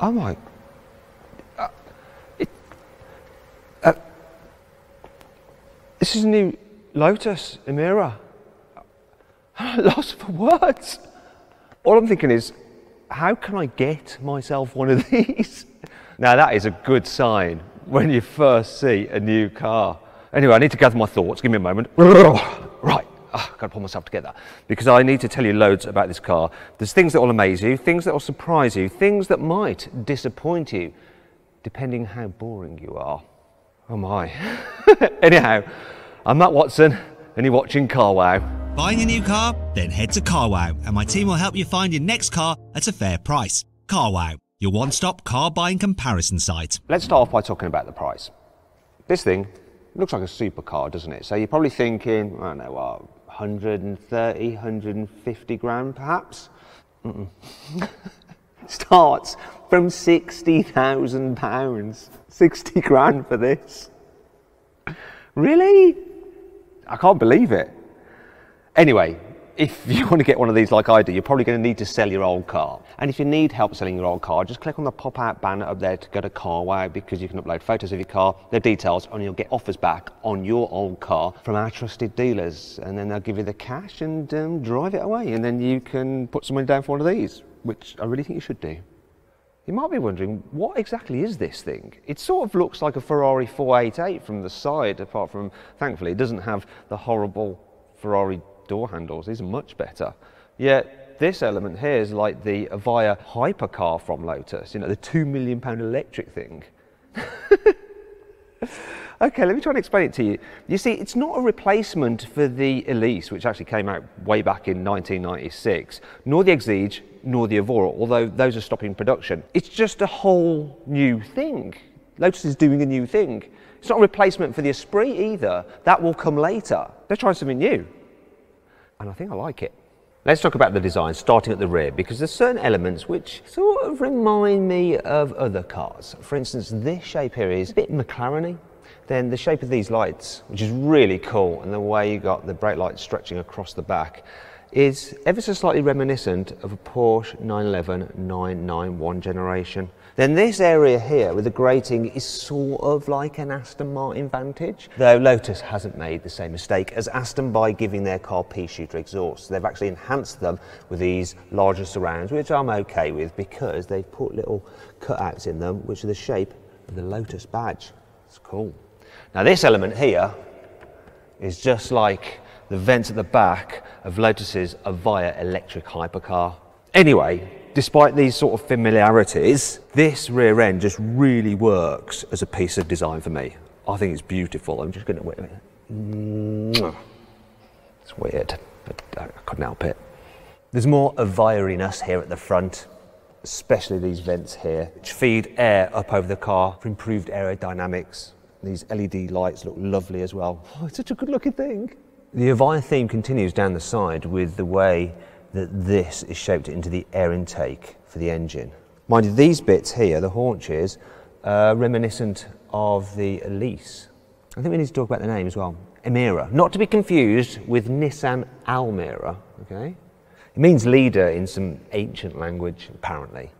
I'm like, this is a new Lotus Emira. I'm lost for words. All I'm thinking is, how can I get myself one of these? Now that is a good sign when you first see a new car. Anyway, I need to gather my thoughts. Give me a moment. Right, I've got to pull myself together because I need to tell you loads about this car. There's things that will amaze you, things that will surprise you, things that might disappoint you, depending how boring you are. Oh my. Anyhow, I'm Matt Watson and you're watching Carwow. Buying a new car? Then head to Carwow and my team will help you find your next car at a fair price. Carwow, your one-stop car buying comparison site. Let's start off by talking about the price. This thing looks like a supercar, doesn't it? So you're probably thinking, I don't know, what, 130, 150 grand perhaps? Starts from £60,000. 60 grand for this. Really? I can't believe it. Anyway, if you want to get one of these like I do, you're probably going to need to sell your old car. And if you need help selling your old car, just click on the pop-out banner up there to go to Carwow because you can upload photos of your car, their details, and you'll get offers back on your old car from our trusted dealers. And then they'll give you the cash and drive it away. And then you can put some money down for one of these, which I really think you should do. You might be wondering, what exactly is this thing? It sort of looks like a Ferrari 488 from the side, apart from, thankfully, it doesn't have the horrible Ferrari door handles. These are much better. Yet this element here is like the Avaya hypercar from Lotus, you know, the £2 million electric thing. Okay, let me try and explain it to you. You see, it's not a replacement for the Elise, which actually came out way back in 1996, nor the Exige, nor the Evora, although those are stopping production. It's just a whole new thing. Lotus is doing a new thing. It's not a replacement for the Esprit either. That will come later. They're trying something new. And I think I like it. Let's talk about the design, starting at the rear, because there's certain elements which sort of remind me of other cars. For instance, this shape here is a bit McLaren-y. Then the shape of these lights, which is really cool, and the way you got the brake lights stretching across the back, is ever so slightly reminiscent of a Porsche 911 991 generation. Then this area here with the grating is sort of like an Aston Martin Vantage, though Lotus hasn't made the same mistake as Aston by giving their car pea shooter exhausts. They've actually enhanced them with these larger surrounds, which I'm okay with because they've put little cutouts in them which are the shape of the Lotus badge. It's cool. Now this element here is just like the vents at the back of Lotus's Avaya electric hypercar. Anyway, despite these sort of familiarities, this rear end just really works as a piece of design for me. I think it's beautiful. I'm just going to wait a minute. It's weird, but I couldn't help it. There's more Avaya-iness here at the front, especially these vents here, which feed air up over the car for improved aerodynamics. These LED lights look lovely as well. Oh, it's such a good looking thing. The Avaya theme continues down the side with the way that this is shaped into the air intake for the engine. Mind you, these bits here, the haunches, are reminiscent of the Elise. I think we need to talk about the name as well. Emira, not to be confused with Nissan Almera, okay? It means leader in some ancient language, apparently.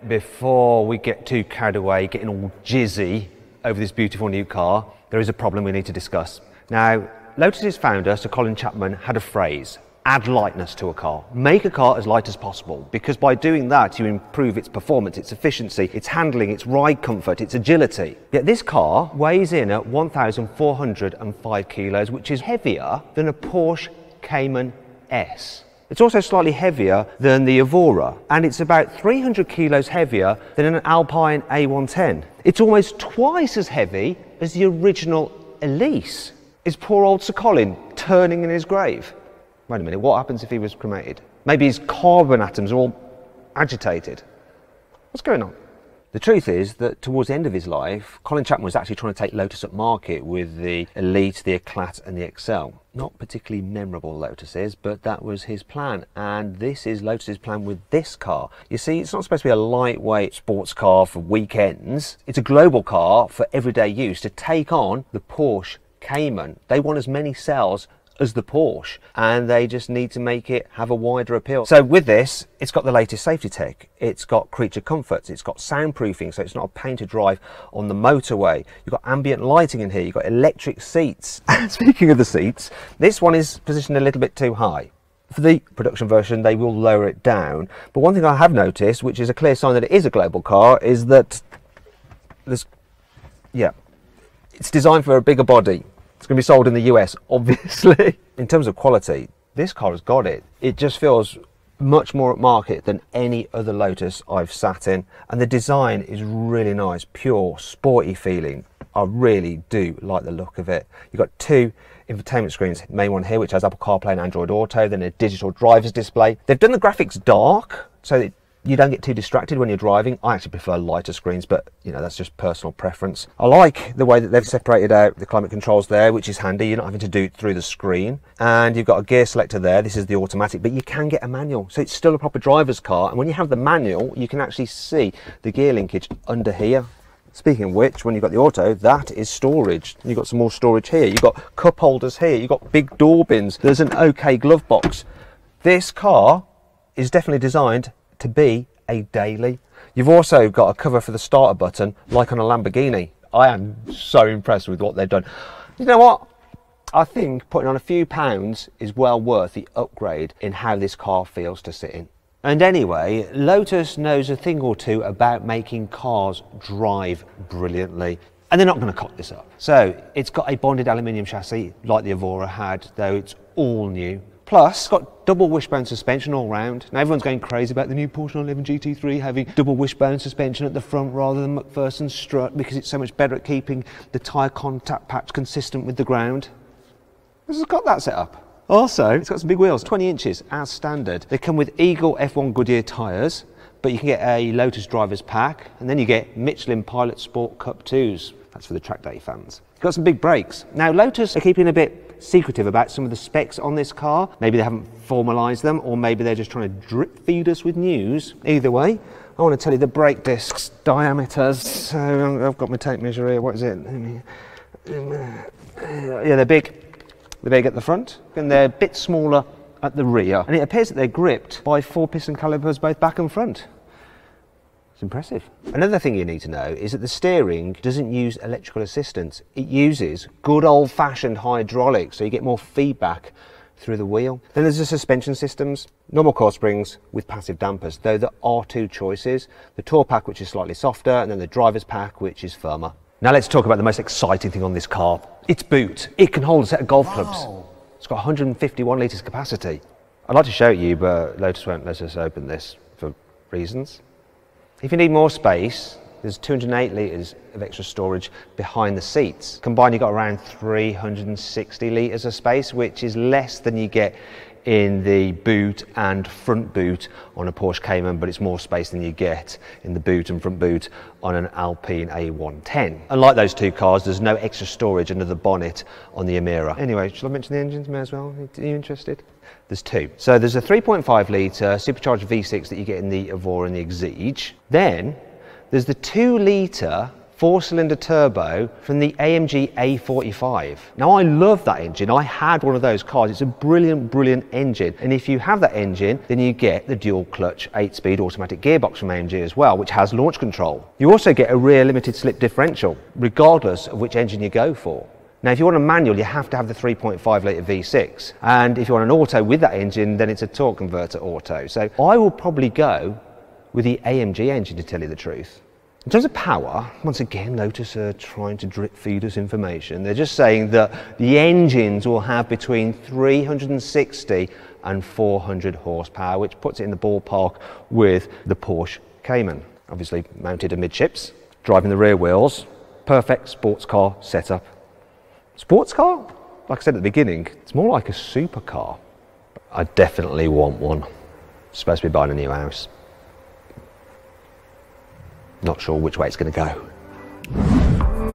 Before we get too carried away, getting all jizzy over this beautiful new car, there is a problem we need to discuss. Now, Lotus's founder, Sir Colin Chapman, had a phrase: add lightness to a car. Make a car as light as possible, because by doing that you improve its performance, its efficiency, its handling, its ride comfort, its agility. Yet this car weighs in at 1,405 kilos, which is heavier than a Porsche Cayman S. It's also slightly heavier than the Evora, and it's about 300 kilos heavier than an Alpine A110. It's almost twice as heavy as the original Elise. Is poor old Sir Colin turning in his grave? Wait a minute, what happens if he was cremated? Maybe his carbon atoms are all agitated. What's going on? The truth is that towards the end of his life, Colin Chapman was actually trying to take Lotus up market with the Elite, the Eclat and the Excel. Not particularly memorable Lotuses, but that was his plan. And this is Lotus's plan with this car. You see, it's not supposed to be a lightweight sports car for weekends. It's a global car for everyday use to take on the Porsche Cayman. They want as many cells as the Porsche, and they just need to make it have a wider appeal. So with this, it's got the latest safety tech, it's got creature comforts, it's got soundproofing, so it's not a pain to drive on the motorway. You've got ambient lighting in here, you've got electric seats. Speaking of the seats, this one is positioned a little bit too high. For the production version, they will lower it down. But one thing I have noticed, which is a clear sign that it is a global car, is that it's designed for a bigger body. It's going to be sold in the US, obviously. In terms of quality, this car has got it. It just feels much more at market than any other Lotus I've sat in. And the design is really nice, pure, sporty feeling. I really do like the look of it. You've got two infotainment screens, main one here, which has Apple CarPlay and Android Auto, then a digital driver's display. They've done the graphics dark, so that you don't get too distracted when you're driving. I actually prefer lighter screens, but you know, that's just personal preference. I like the way that they've separated out the climate controls there, which is handy. You're not having to do it through the screen. And you've got a gear selector there. This is the automatic, but you can get a manual. So it's still a proper driver's car. And when you have the manual, you can actually see the gear linkage under here. Speaking of which, when you've got the auto, that is storage. You've got some more storage here. You've got cup holders here. You've got big door bins. There's an OK glove box. This car is definitely designed to be a daily. You've also got a cover for the starter button, like on a Lamborghini. I am so impressed with what they've done. You know what? I think putting on a few pounds is well worth the upgrade in how this car feels to sit in. And anyway, Lotus knows a thing or two about making cars drive brilliantly. And they're not going to cock this up. So it's got a bonded aluminium chassis like the Evora had, though it's all new. Plus, it's got double wishbone suspension all round. Now everyone's going crazy about the new Porsche 911 GT3 having double wishbone suspension at the front rather than McPherson's strut because it's so much better at keeping the tyre contact patch consistent with the ground. This has got that set up. Also, it's got some big wheels, 20 inches as standard. They come with Eagle F1 Goodyear tyres, but you can get a Lotus driver's pack, and then you get Michelin Pilot Sport Cup 2s. That's for the track day fans. It's got some big brakes. Now Lotus are keeping a bit secretive about some of the specs on this car. Maybe they haven't formalised them, or maybe they're just trying to drip feed us with news. Either way, I want to tell you the brake discs diameters. So I've got my tape measure here. What is it? Yeah, they're big. They're big at the front, and they're a bit smaller at the rear. And it appears that they're gripped by 4 piston calipers both back and front. It's impressive. Another thing you need to know is that the steering doesn't use electrical assistance. It uses good old-fashioned hydraulics, so you get more feedback through the wheel. Then there's the suspension systems, normal coil springs with passive dampers, though there are two choices. The Tour Pack, which is slightly softer, and then the Driver's Pack, which is firmer. Now let's talk about the most exciting thing on this car. Its boot. It can hold a set of golf clubs. It's got 151 litres capacity. I'd like to show it you, but Lotus won't let us open this for reasons. If you need more space, there's 208 litres of extra storage behind the seats. Combined, you've got around 360 litres of space, which is less than you get in the boot and front boot on a Porsche Cayman, but it's more space than you get in the boot and front boot on an Alpine A110. Unlike those two cars, there's no extra storage under the bonnet on the Emira. Anyway, shall I mention the engines? May as well. Are you interested? There's two. So there's a 3.5 litre supercharged V6 that you get in the Evora and the Exige. Then there's the 2 litre 4-cylinder turbo from the AMG A45. Now I love that engine. I had one of those cars. It's a brilliant, brilliant engine. And if you have that engine, then you get the dual clutch 8-speed automatic gearbox from AMG as well, which has launch control. You also get a rear limited slip differential, regardless of which engine you go for. Now, if you want a manual, you have to have the 3.5 litre V6. And if you want an auto with that engine, then it's a torque converter auto. So I will probably go with the AMG engine, to tell you the truth. In terms of power, once again, Lotus are trying to drip feed us information. They're just saying that the engines will have between 360 and 400 horsepower, which puts it in the ballpark with the Porsche Cayman. Obviously mounted amidships, driving the rear wheels, perfect sports car setup. Sports car? Like I said at the beginning, it's more like a supercar. I definitely want one. Supposed to be buying a new house. Not sure which way it's going to go.